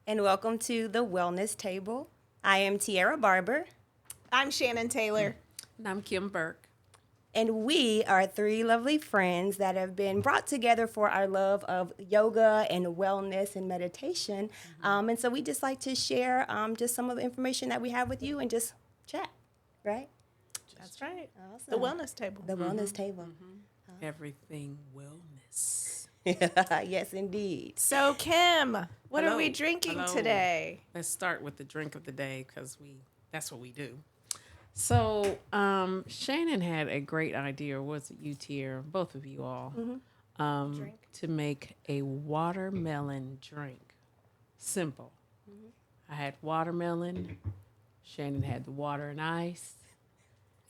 and welcome to the Wellness Table. I am Tiara Barber, I'm Shannon Taylor. And I'm Kim Burke. and we are three lovely friends that have been brought together for our love of yoga and wellness and meditation. And so we just like to share just some of the information that we have with you and just chat, right? That's right. Awesome. The Wellness Table. The Wellness Table. Everything wellness. Yes, indeed. So, Kim, what are Hello. we drinking Hello. today? Let's start with the drink of the day because that's what we do. So Shannon had a great idea, or was it you, Tier, both of you all, to make a watermelon drink. Simple. I had watermelon. Shannon had the water and ice,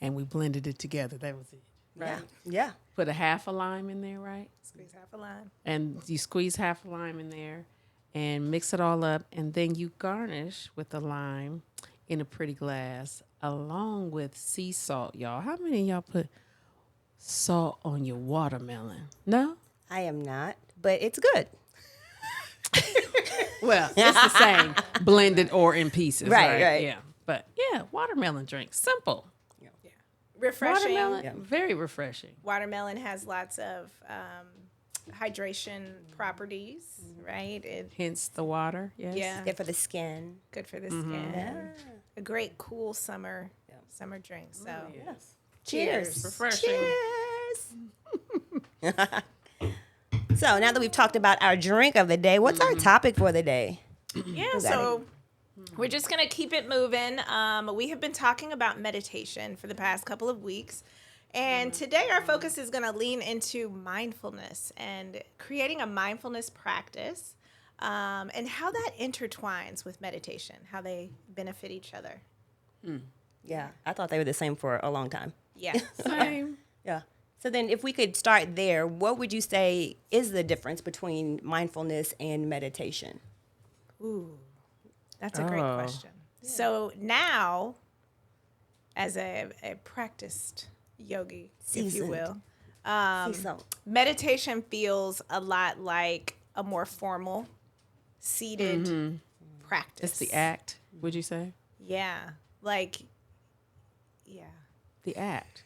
and we blended it together. That was it. Right? Yeah. Put a half a lime in there, right? Squeeze half a lime. And you squeeze half a lime in there and mix it all up. And then you garnish with the lime in a pretty glass along with sea salt, y'all. How many of y'all put salt on your watermelon? No? I am not, but it's good. Well, it's the same, blended or in pieces, Right, right? right. Yeah. But yeah, watermelon drink. Simple. Refreshing. Watermelon, very refreshing. Watermelon has lots of hydration properties, right? It, Hence the water, yes. yeah, Good for the skin. good for the skin. A great cool summer drink. So, Yes. Cheers. Refreshing. Cheers. So now that we've talked about our drink of the day, what's our topic for the day? yeah, so we're just going to keep it moving. We have been talking about meditation for the past couple of weeks. And today our focus is going to lean into mindfulness and creating a mindfulness practice and how that intertwines with meditation, how they benefit each other. Yeah, I thought they were the same for a long time. Yeah. Same. Yeah. So then if we could start there, what would you say is the difference between mindfulness and meditation? Ooh, that's a great Oh. question. So now, as a practiced yogi, if you Seasoned. will, So, meditation feels a lot like a more formal, seated practice. It's the act, would you say? Yeah. Like, yeah. The act.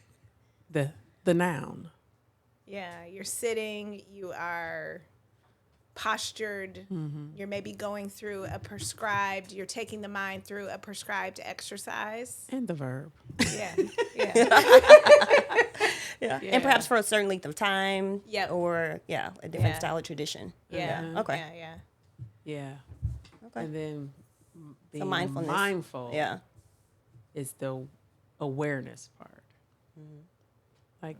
The noun. Yeah. You're sitting, you are postured, you're maybe going through you're taking the mind through a prescribed exercise. And the verb. Yeah. Yeah. yeah. Yeah. And perhaps for a certain length of time Yep. or, a different Yeah. style of tradition. Yeah. Okay. Yeah. Yeah. Yeah. Okay. And then being mindfulness. mindful Yeah. is the awareness part. Like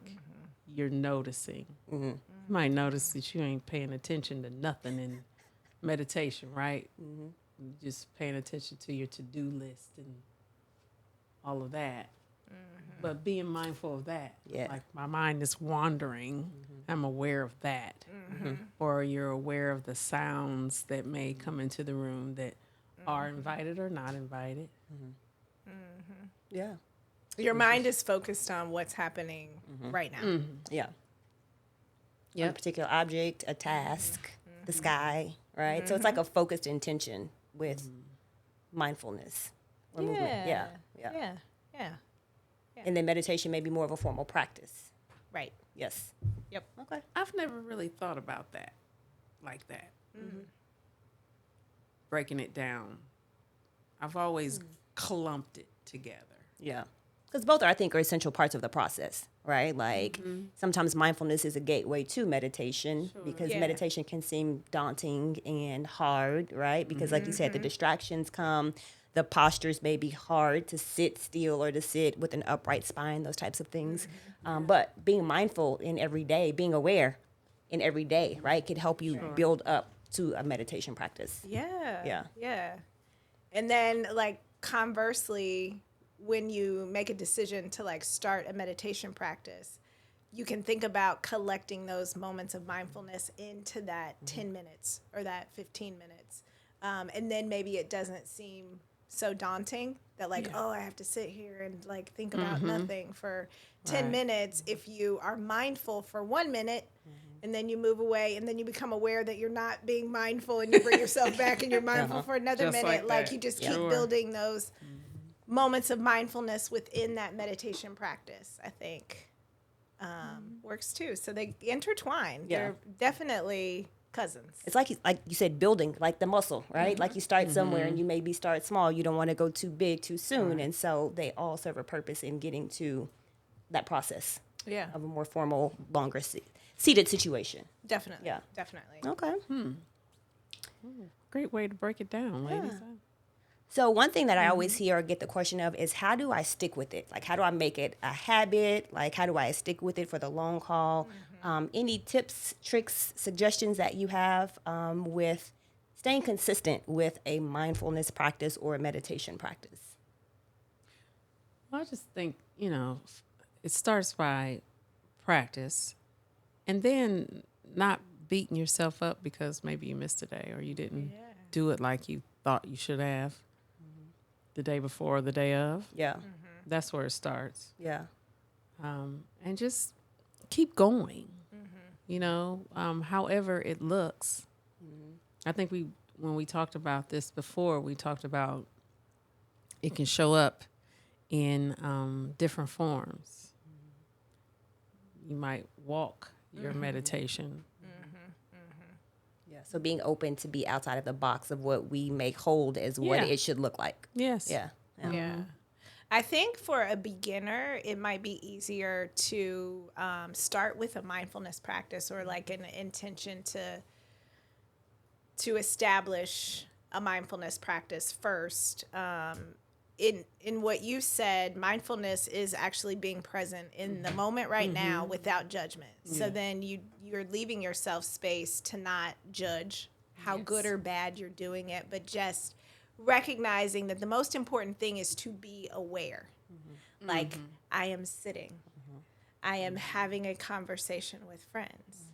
you're noticing. You might notice that you ain't paying attention to nothing in meditation, right? You're just paying attention to your to-do list and all of that. But being mindful of that, Yeah. like my mind is wandering, I'm aware of that. Or you're aware of the sounds that may come into the room that are invited or not invited. Yeah. Your mind is focused on what's happening right now. Yeah. On a Yep. particular object, a task, the sky, right? So it's like a focused intention with mindfulness or movement. Yeah. Yeah. Yeah. And then meditation may be more of a formal practice. Right. Yes. Yep. Okay. I've never really thought about that like that. Breaking it down. I've always clumped it together. Yeah. Because both, I think, are essential parts of the process, right? Like sometimes mindfulness is a gateway to meditation because Yeah. meditation can seem daunting and hard, right? Because like you said, the distractions come, the postures may be hard to sit still or to sit with an upright spine, those types of things. But being mindful in every day, being aware in every day, right, could help you build up to a meditation practice. Yeah. Yeah. Yeah. And then, like, conversely, when you make a decision to like start a meditation practice, you can think about collecting those moments of mindfulness into that 10 minutes or that 15 minutes. And then maybe it doesn't seem so daunting that like, oh, I have to sit here and like think about nothing for 10 Right. minutes. If you are mindful for 1 minute and then you move away, and then you become aware that you're not being mindful, and you bring yourself back and you're mindful for another Just minute. like that. You just Yeah. keep Sure. building those moments of mindfulness within that meditation practice, I think, works too. So they intertwine. Yeah. They're definitely cousins. It's like you said, building like the muscle, right? Like you start somewhere and you maybe start small. You don't want to go too big too soon. And so they all serve a purpose in getting to that process Yeah, of a more formal, longer seated situation. definitely. Yeah. Definitely. Okay. Great way to break it down, ladies. So one thing that I always hear or get the question of is, how do I stick with it? Like, how do I make it a habit? Like, how do I stick with it for the long haul? Any tips, tricks, suggestions that you have with staying consistent with a mindfulness practice or a meditation practice? Well, I just think, it starts by practice and then not beating yourself up because maybe you missed a day or you didn't do it like you thought you should have the day before or the day of. Yeah. That's where it starts. Yeah. And just keep going, however it looks. I think when we talked about this before, we talked about it can show up in different forms. You might walk your meditation. Yeah. So being open to be outside of the box of what we make hold as what Yeah. it should look like. Yes. Yeah. Yeah. I think for a beginner, it might be easier to start with a mindfulness practice or like an intention to establish a mindfulness practice first. In what you said, mindfulness is actually being present in the moment right now without judgment. So then you're leaving yourself space to not judge how good or bad you're doing it, but just recognizing that the most important thing is to be aware. Like, I am sitting. I am having a conversation with friends.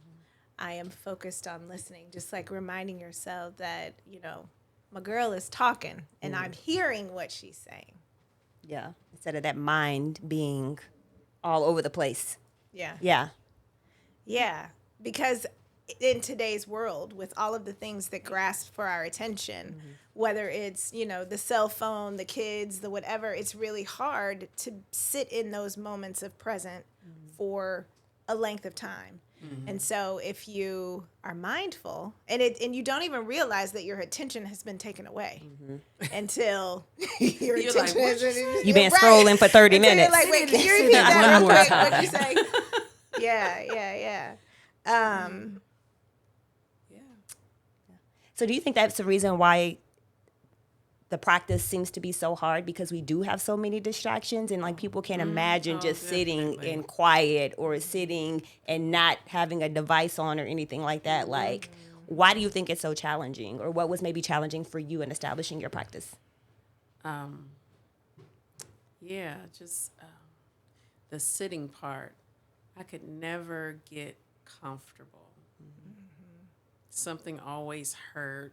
I am focused on listening, just like reminding yourself that, my girl is talking and I'm hearing what she's saying. Yeah. Instead of that mind being all over the place. Yeah. Yeah. Yeah. Because in today's world, with all of the things that grasp for our attention, whether it's, the cell phone, the kids, the whatever, it's really hard to sit in those moments of present for a length of time. And so if you are mindful and you don't even realize that your attention has been taken away until your You're attention like, has been You've been scrolling for 30 Until you're minutes. like, wait, can you repeat that that one real more quick? time. What'd you say? Yeah. So do you think that's the reason why the practice seems to be so hard, because we do have so many distractions and like people can't imagine just sitting definitely. in quiet or sitting and not having a device on or anything like that? Like, why do you think it's so challenging, or what was maybe challenging for you in establishing your practice? Just the sitting part. I could never get comfortable. Something always hurt,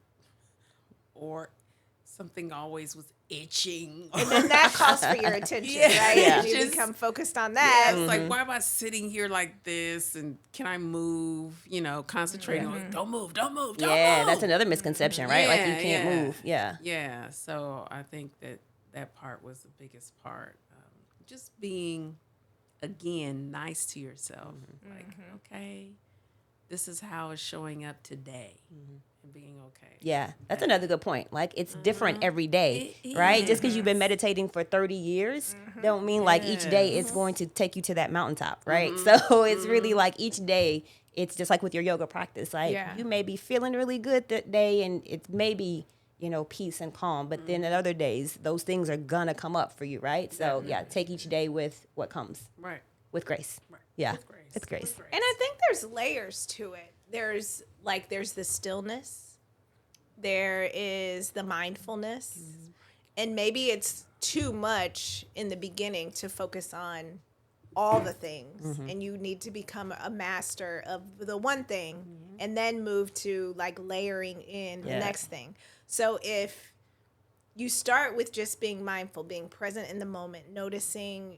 or something always was itching. And then that calls for your attention, right? Yeah. And you Just- become focused on that. It's like, why am I sitting here like this? And can I move? Concentrating on don't move. Yeah, that's another misconception, right? Like you Yeah, can't yeah. move. Yeah. Yeah, so I think that part was the biggest part. Just being, again, nice to yourself. Like, okay, this is how it's showing up today, and being okay. Yeah, that's another good point. Like, it's different every day, right? Just because you've been meditating for 30 years don't mean like each day it's going to take you to that mountaintop, right? So it's really like each day, it's just like with your yoga practice. Like, you may be feeling really good that day and it's maybe, peace and calm. But then at other days, those things are going to come up for you, right? So, take each day with what comes. Right. With grace. Right. Yeah. With grace. It's grace. And I think there's layers to it. There's the stillness. There is the mindfulness. And maybe it's too much in the beginning to focus on all the things. And you need to become a master of the one thing and then move to like layering in the next thing. So if you start with just being mindful, being present in the moment, noticing,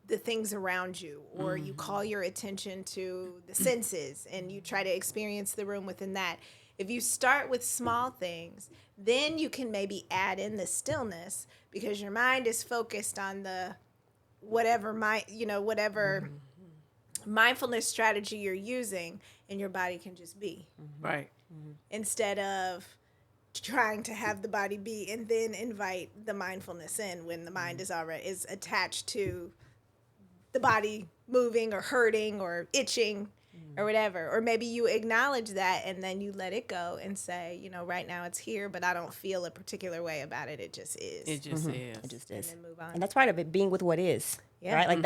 the things around you, or you call your attention to the senses and you try to experience the room within that. If you start with small things, then you can maybe add in the stillness, because your mind is focused on the whatever whatever mindfulness strategy you're using, and your body can just be. Right. Instead of trying to have the body be and then invite the mindfulness in when the mind is attached to the body moving or hurting or itching or whatever. Or maybe you acknowledge that and then you let it go and say, right now it's here, but I don't feel a particular way about it. It just is. It just is. It just And is. then move on. And that's part of it, being with what is. Yeah. Right? Like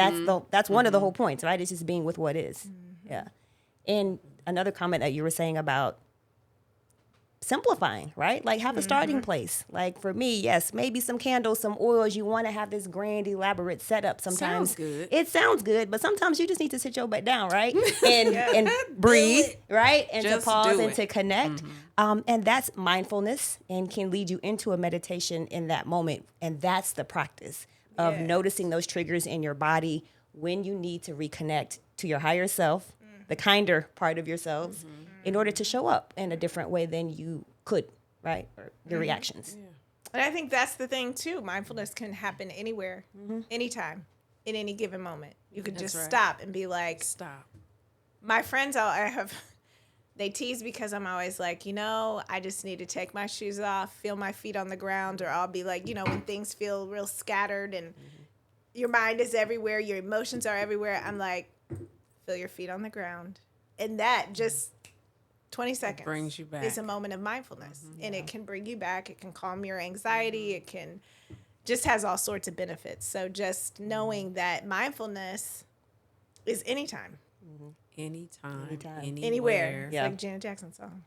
that's one of the whole points, right? It's just being with what is. Yeah. And another comment that you were saying about simplifying, right? Like have a starting place. Like for me, yes, maybe some candles, some oils. You want to have this grand, elaborate setup. Sometimes Sounds good. it sounds good, but sometimes you just need to sit your butt down, right? And breathe, right? And Just to pause do and it. to connect. And that's mindfulness and can lead you into a meditation in that moment. And that's the practice of Yes. noticing those triggers in your body when you need to reconnect to your higher self, the kinder part of yourselves, in order to show up in a different way than you could, right? Or your reactions. And I think that's the thing too. Mindfulness can happen anywhere, anytime, in any given moment. You could That's just right. stop and be like, Stop. my friends, they tease because I'm always like, I just need to take my shoes off, feel my feet on the ground, or I'll be like, when things feel real scattered and your mind is everywhere, your emotions are everywhere. I'm like, feel your feet on the ground. And that just 20 seconds brings you back. is a moment of mindfulness. And it can bring you back. It can calm your anxiety. It can just has all sorts of benefits. So just knowing that mindfulness is anytime, Anytime. Anytime. anywhere. It's Yeah. like Janet Jackson's song.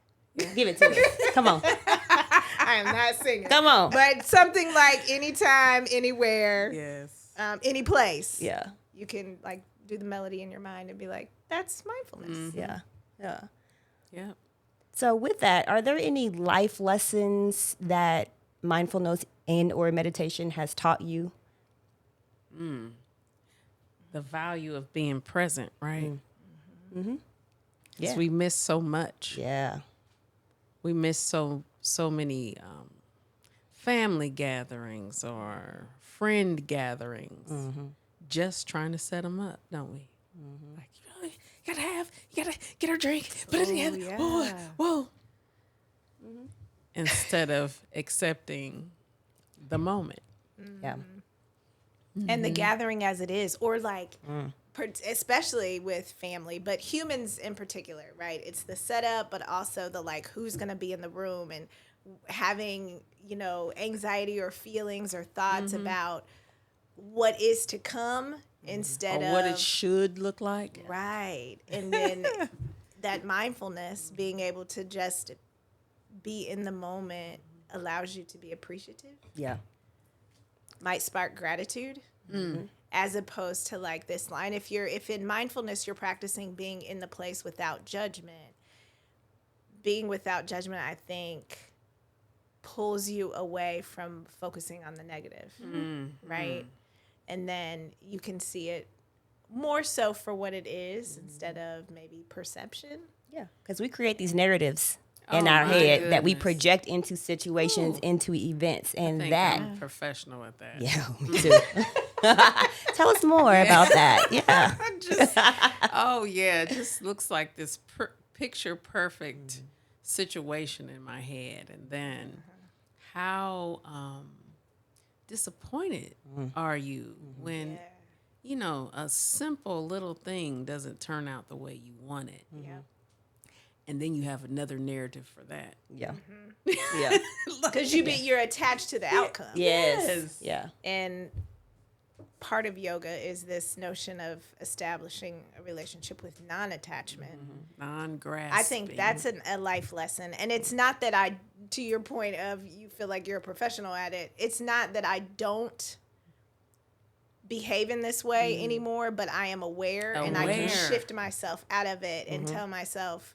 Give it to me. Come on. I am not singing. Come on. But something like anytime, anywhere, Yes. any place. Yeah. You can like do the melody in your mind and be like, that's mindfulness. Yeah. Yeah. Yeah. So with that, are there any life lessons that mindfulness and or meditation has taught you? The value of being present, right? Yeah. Because we miss so much. Yeah. We miss so many family gatherings or friend gatherings. Just trying to set them up, don't we? Like, you gotta get her drink, put it together. yeah. Whoa. Instead of accepting the moment. Yeah. And the gathering as it is, or like, especially with family, but humans in particular, right? It's the setup, but also the like, who's going to be in the room and having, anxiety or feelings or thoughts about what is to come instead Or of what it should look like. right. And then that mindfulness, being able to just be in the moment, allows you to be appreciative. Yeah. Might spark gratitude, as opposed to like this line. If in mindfulness you're practicing being in the place without judgment, being without judgment, I think, pulls you away from focusing on the negative, right? And then you can see it more so for what it is instead of maybe perception. Yeah. Because we create these narratives in Oh, our my head that we goodness. project into situations, into events, and I think that. I'm professional at that. Yeah, me too. Tell us more about that. Yeah. Oh yeah, it just looks like this picture perfect situation in my head, and then how disappointed are you when a simple little thing doesn't turn out the way you want it, Yeah. and then you have another narrative for that. Yeah. Yeah. Because you're attached to the outcome. Yes. Yeah. And part of yoga is this notion of establishing a relationship with non-attachment. Non-grasping. I think that's a life lesson. And it's not that to your point of you feel like you're a professional at it, it's not that I don't behave in this way anymore, but I am aware and I can Aware. shift myself out of it and tell myself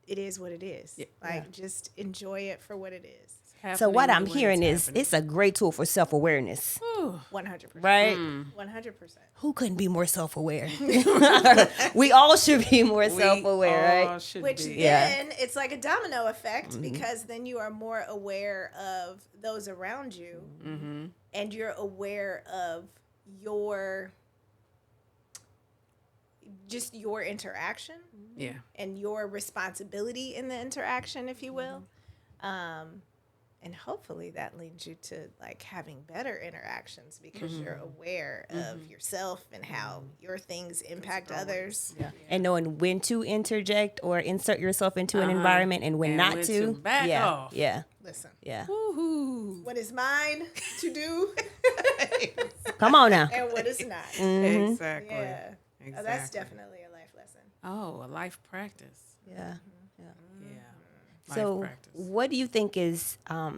it is what it is. Yeah. Like, just enjoy it for what it is. So what happening I'm the way hearing it's is happening. it's a great tool for self-awareness, 100%. right? 100%. Who couldn't be more self-aware? We all should be more We self-aware, all right? should Which be. then it's like a domino effect because then you are more aware of those around you and you're aware of your just your interaction Yeah. and your responsibility in the interaction, if you will. And hopefully that leads you to like having better interactions because you're aware of yourself and how your things impact others. Yeah. And knowing when to interject or insert yourself into an environment and when And not when to. to back yeah. off. Yeah. Listen, Yeah. Woohoo. what is mine to do Come on now. and what is not. Exactly. Yeah. Exactly. Oh, that's definitely a life lesson. Oh, a life practice. Yeah. Yeah. So, Life practice. what do you think is, I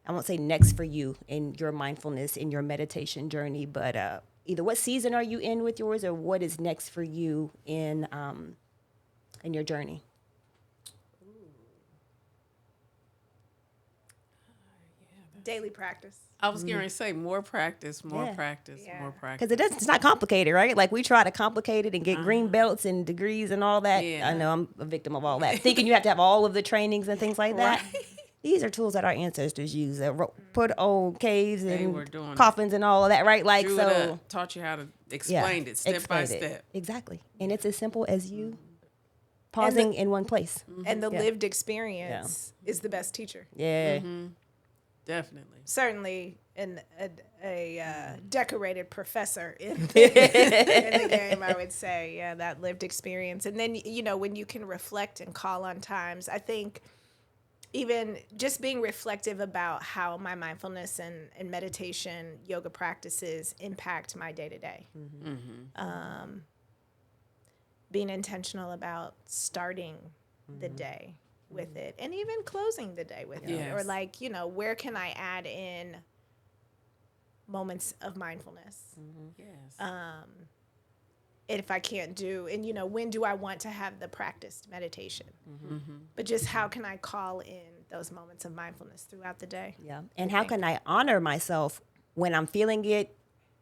won't say next for you in your mindfulness, in your meditation journey, but either what season are you in with yours, or what is next for you in your journey? Daily practice. I was going to say more practice, more Yeah. practice, Yeah. more practice. Because it's not complicated, right? Like we try to complicate it and get green belts and degrees and all that. Yeah. I know I'm a victim of all that. Thinking you have to have all of the trainings and things like that. These are tools that our ancestors used that put old caves They were and doing it. coffins and all of that, right? Like Drew so. it up, taught you how to explain it step by explained it. step. Exactly. And it's as simple as you pausing in one place. And the Yeah. lived experience is the best teacher. Yeah. Definitely. Certainly a decorated professor in the game, I would say. Yeah, that lived experience. And then, you know, when you can reflect and call on times, I think even just being reflective about how my mindfulness and meditation, yoga practices impact my day-to-day. Being intentional about starting the day with it and even closing the day with it. Yes. Or like, you know, where can I add in moments of mindfulness? Yes. If I can't do, and you know, when do I want to have the practiced meditation? But just how can I call in those moments of mindfulness throughout the day? Yeah. And how can I honor myself when I'm feeling it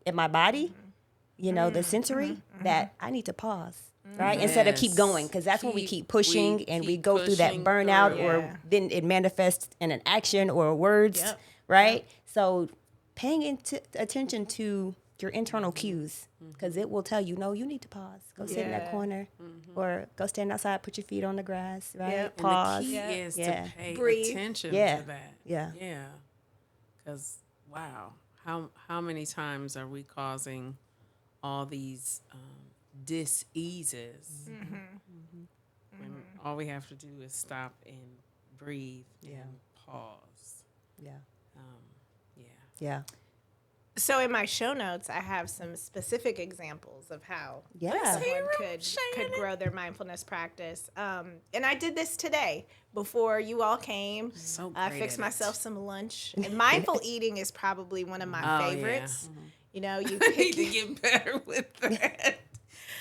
in my body, you know, the sensory, that I need to pause, right? Instead of keep Yes. going, because that's when we keep pushing we and we keep go through that pushing burnout, through. or Yeah. then it manifests in an action or words, Yep. right? So paying attention to your internal cues, because it will tell you, no, you need to pause. Go sit in that Yeah. corner, or go stand outside, put your feet on the grass, right? Yep. Pause. And the key Yeah. is Yeah. to pay Breathe. attention Yeah. to that. Yeah. Yeah. Because, wow, how many times are we causing all these dis-eases when all we have to do is stop and breathe and pause. Yeah. Yeah. Yeah. So in my show notes, I have some specific examples of how Yeah. someone could grow their mindfulness practice. And I did this today before you all came. So I great fixed at it. myself some lunch. And mindful eating is probably one of my Oh, yeah. favorites. You know, you I need pick to get better with that.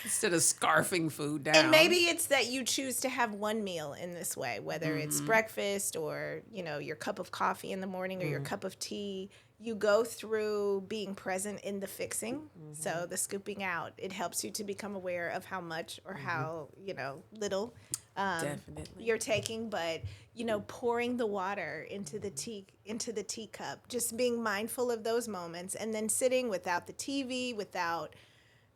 Instead of scarfing food down. and maybe it's that you choose to have one meal in this way, whether it's breakfast or, you know, your cup of coffee in the morning or your cup of tea. You go through being present in the fixing. So the scooping out, it helps you to become aware of how much or how, you know, little Definitely. you're taking, but you know, pouring the water into the teacup, just being mindful of those moments, and then sitting without the TV, without,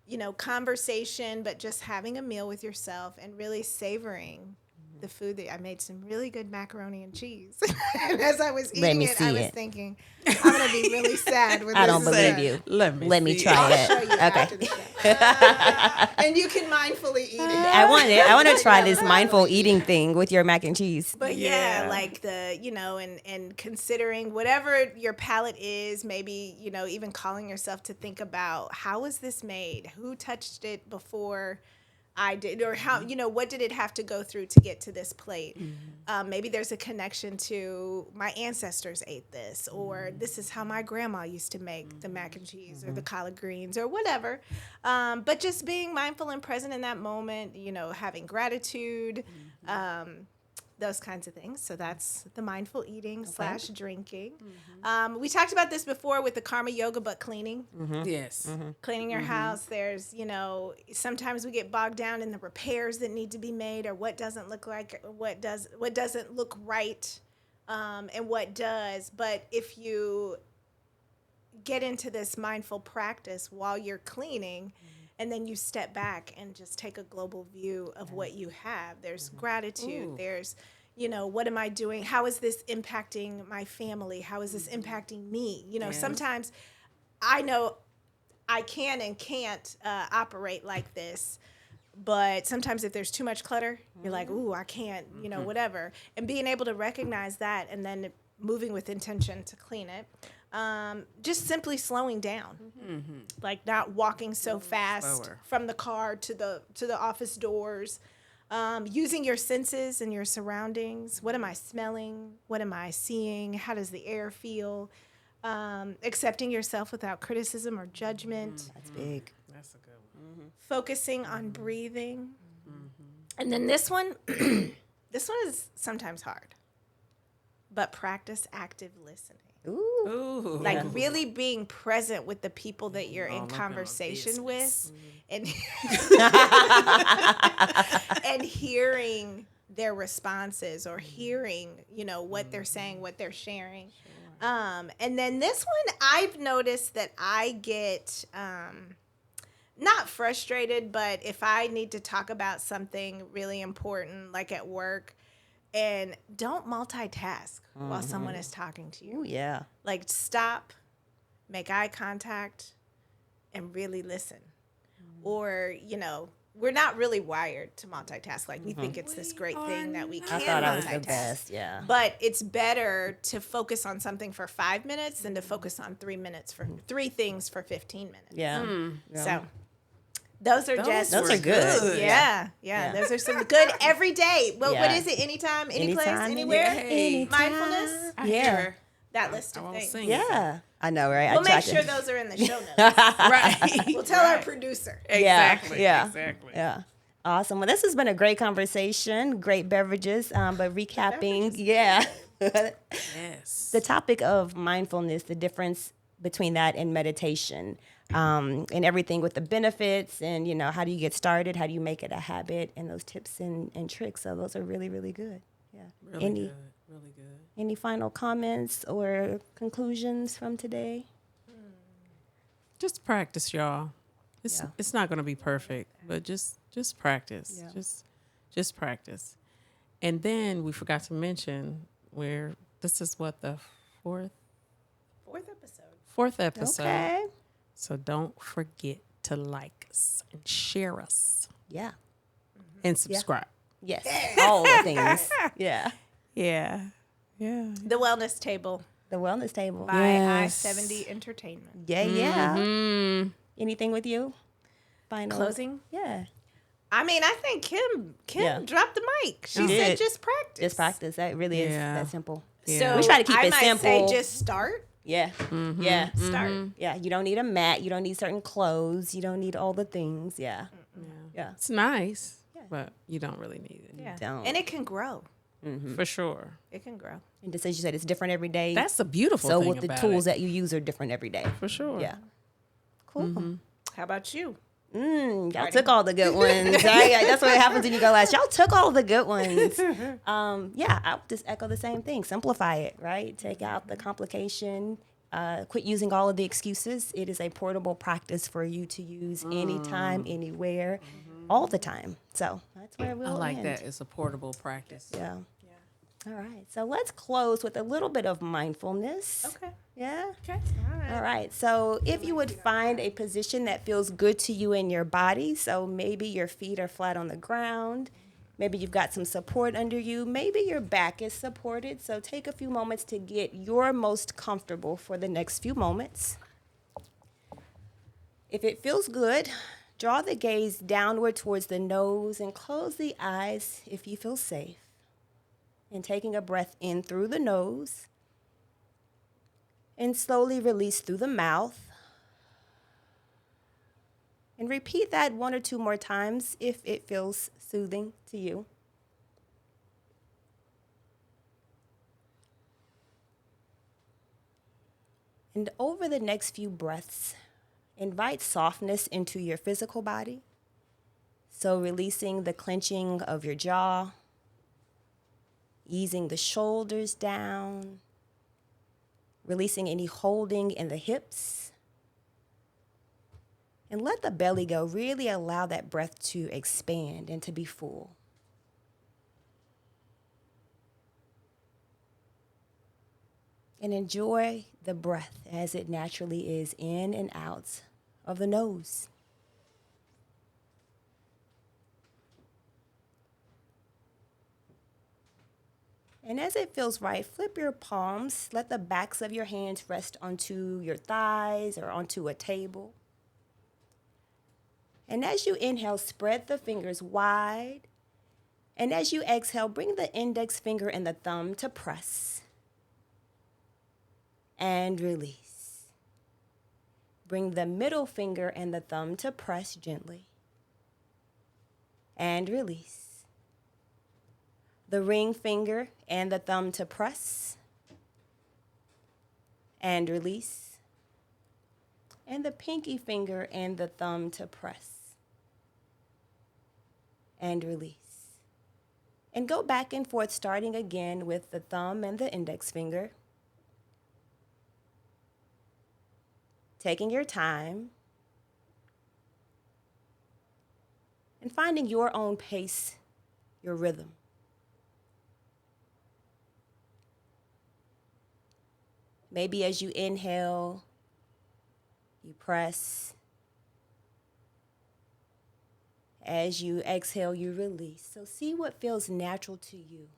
you know, conversation, but just having a meal with yourself and really savoring the food that I made some really good macaroni and cheese. And as I was eating me it, I see was it. thinking, I'm gonna be really sad when I this don't is believe done. you. Let me see try I'll show it. you after the show. And you can mindfully eat it. I want to try this mindful eating thing with your mac and cheese. But yeah, Yeah. like the, you know, and considering whatever your palate is, maybe, you know, even calling yourself to think about how was this made? Who touched it before I did? Or how, you know, what did it have to go through to get to this plate? Maybe there's a connection to my ancestors ate this, or this is how my grandma used to make the mac and cheese or the collard greens or whatever. But just being mindful and present in that moment, you know, having gratitude, those kinds of things. So that's the mindful eating / drinking. We talked about this before with the karma yoga, but cleaning. Yes. Cleaning your house. There's, sometimes we get bogged down in the repairs that need to be made, or what doesn't look like, what doesn't look right, and what does. But if you get into this mindful practice while you're cleaning, and then you step back and just take a global view of what you have. There's gratitude. There's, what am I doing? How is this impacting my family? How is this impacting me? Sometimes I know I can and can't operate like this, but sometimes if there's too much clutter, you're like, ooh, I can't, whatever. And being able to recognize that and then moving with intention to clean it. Just simply slowing down, like not walking so fast from the car to the office doors, using your senses and your surroundings. What am I smelling? What am I seeing? How does the air feel? Accepting yourself without criticism or judgment. That's big. That's a good one. Focusing on breathing. And then this one, this one is sometimes hard, but practice active listening. Ooh. Like really being present with the people that you're in conversation with, and and hearing their responses or hearing, what they're saying, what they're sharing. And then this one, I've noticed that I get not frustrated, but if I need to talk about something really important, like at work, and don't multitask while someone is talking to you. Ooh, yeah. Like stop, make eye contact, and really listen. Or, we're not really wired to multitask. Like we think it's this great thing that we can I thought I was multitask. the best, yeah. But it's better to focus on something for 5 minutes than to focus on 3 minutes for 3 things for 15 minutes. Yeah. So those are just Those are good. Yeah. Those are some good every day. Well, Yeah. what is it? Anytime, any place, Anytime, anywhere. anytime. Mindfulness. I Yeah. hear That list I of won't things. sing. Yeah. I know, right? We'll I make tried sure to- those are in the show notes. Right. We'll tell our producer. Exactly. Yeah. Exactly. Yeah. Awesome. Well, this has been a great conversation, great beverages, but recapping, Yes. the topic of mindfulness, the difference between that and meditation, and everything with the benefits and, how do you get started? How do you make it a habit, and those tips and tricks. So those are really, really good. Yeah. Really good. Really good. Any final comments or conclusions from today? Just practice, y'all. It's not going to be perfect, but just practice. Yeah. Just practice. And then we forgot to mention this is what the fourth episode. Okay. So don't forget to like us and share us Yeah. and subscribe. Yes. All the things. Yeah. Yeah. Yeah. The Wellness Table The wellness table. by Yes. I-70 Entertainment. Yeah. Anything with you? Final Closing? Yeah. I mean, I think Kim Yeah. dropped the mic. She She said did. just practice. Just practice. That really is Yeah. that simple. Yeah. So We try to keep I it might simple. say just start. Yeah. Yeah. Start. Yeah. You don't need a mat. You don't need certain clothes. You don't need all the things. Yeah. Yeah. It's nice, but you don't really need it. Yeah. Don't. And it can grow. For sure. It can grow. And just as you said, it's different every day. That's the beautiful so thing with the about tools it. that you use are different every day. For sure. Yeah. Cool. How about you? Y'all took all the good ones. Right? That's what happens when you go last. Y'all took all the good ones. Yeah, I'll just echo the same thing. Simplify it, right? Take out the complication. Quit using all of the excuses. It is a portable practice for you to use anytime, anywhere, all the time. So that's where we'll I like end. that. It's a portable practice. Yeah. All right. So let's close with a little bit of mindfulness. Okay. Yeah. Okay. All right. All right. So if you would find a position that feels good to you in your body, so maybe your feet are flat on the ground, maybe you've got some support under you, maybe your back is supported. So take a few moments to get your most comfortable for the next few moments. If it feels good, draw the gaze downward towards the nose and close the eyes if you feel safe. And taking a breath in through the nose and slowly release through the mouth. And repeat that 1 or 2 more times if it feels soothing to you. And over the next few breaths, invite softness into your physical body. So releasing the clenching of your jaw, easing the shoulders down, releasing any holding in the hips. And let the belly go. Really allow that breath to expand and to be full. And enjoy the breath as it naturally is in and out of the nose. And as it feels right, flip your palms. Let the backs of your hands rest onto your thighs or onto a table. And as you inhale, spread the fingers wide. And as you exhale, bring the index finger and the thumb to press. And release. Bring the middle finger and the thumb to press gently. And release. The ring finger and the thumb to press. And release. And the pinky finger and the thumb to press. And release. And go back and forth, starting again with the thumb and the index finger. Taking your time. And finding your own pace, your rhythm. Maybe as you inhale, you press. As you exhale, you release. So see what feels natural to you.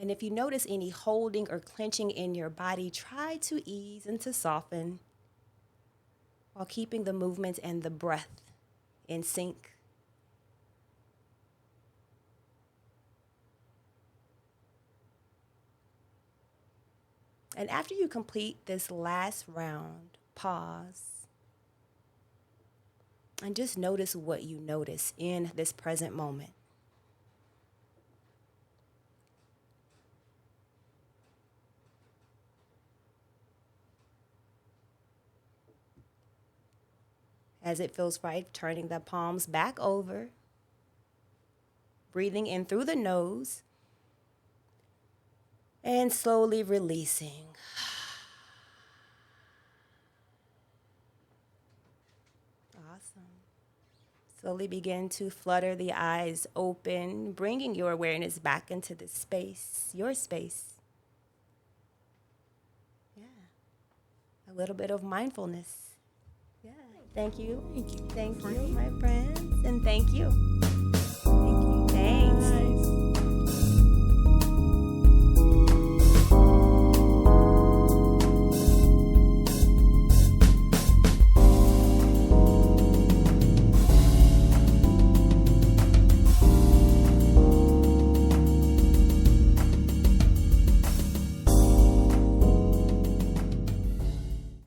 And if you notice any holding or clenching in your body, try to ease and to soften while keeping the movement and the breath in sync. And after you complete this last round, pause and just notice what you notice in this present moment. As it feels right, turning the palms back over, breathing in through the nose, and slowly releasing. Awesome. Slowly begin to flutter the eyes open, bringing your awareness back into this space, your space. Yeah. A little bit of mindfulness. Yeah. Thank you. Thank you. Thank you, my friends. And thank you.